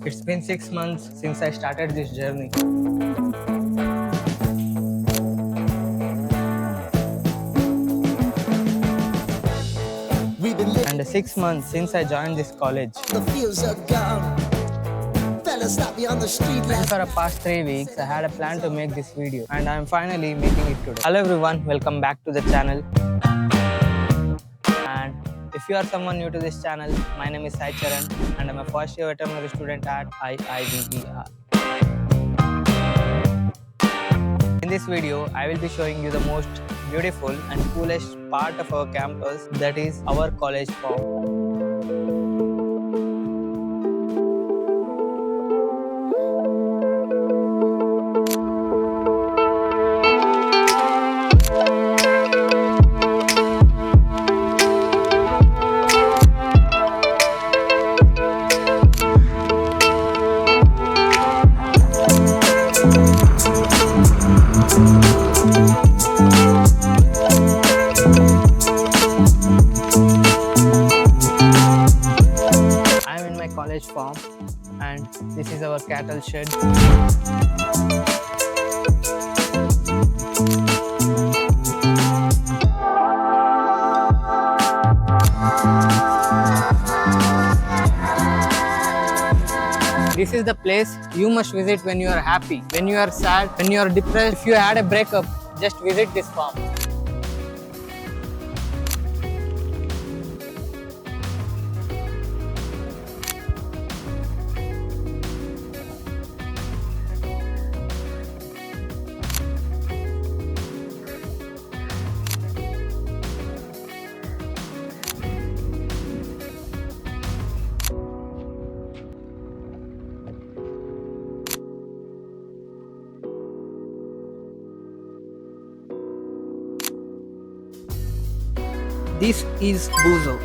It's been 6 months since I started this journey. And 6 months since I joined this college. The fields are gone. Fellas stop me on the street And for the past 3 weeks, I had a plan to make this video, and I'm finally making it today. Hello everyone, welcome back to the channel. And if you are someone new to this channel, my name is Sai Charan, and I'm a first year veterinary student at IIVER. In this video, I will be showing you the most beautiful and coolest part of our campus, that is our college farm. College farm, and this is our cattle shed. This is the place you must visit when you are happy, when you are sad, when you are depressed. If you had a breakup, just visit this farm. This is Buzo,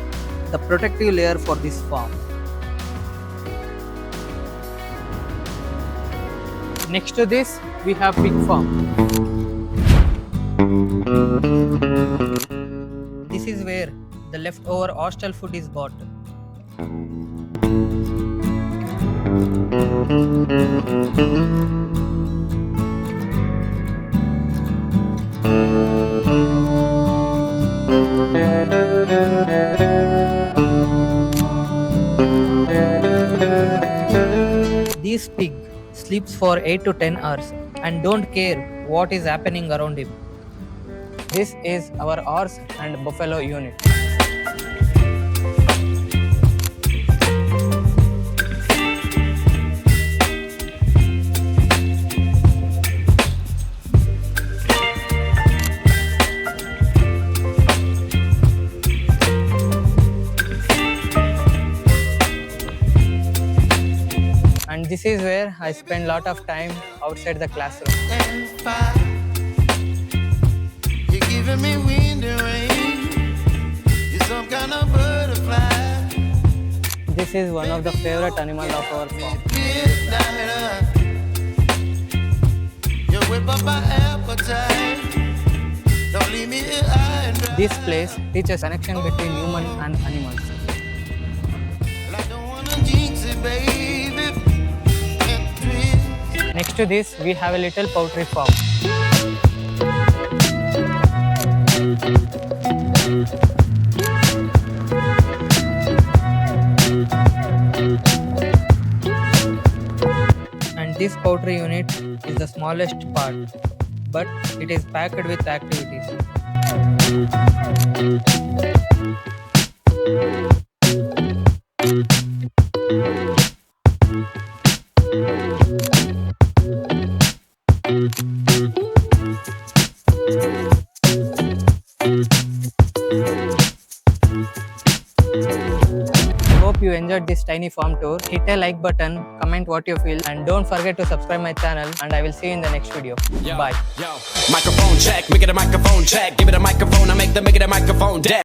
the protective layer for this farm. Next to this, we have pig farm. This is where the leftover hostel food is bought. This pig sleeps for 8 to 10 hours and don't care what is happening around him. This is our horse and buffalo unit. And this is where I spend a lot of time outside the classroom. You're giving me wind and rain. You're some kind of butterfly. This is one of the favorite animals of our farm. You whip up my appetite. Don't leave me here high and dry. This place teaches connection between human and animals. I don't wanna jinx it, baby. Next to this, we have a little poultry farm. And this poultry unit is the smallest part, but it is packed with activities. Hope you enjoyed this tiny farm tour. Hit a like button, comment what you feel, and don't forget to subscribe my channel, and I will see you in the next video. Bye. Microphone check, make it a microphone check. Give it a microphone, I make it a microphone deck.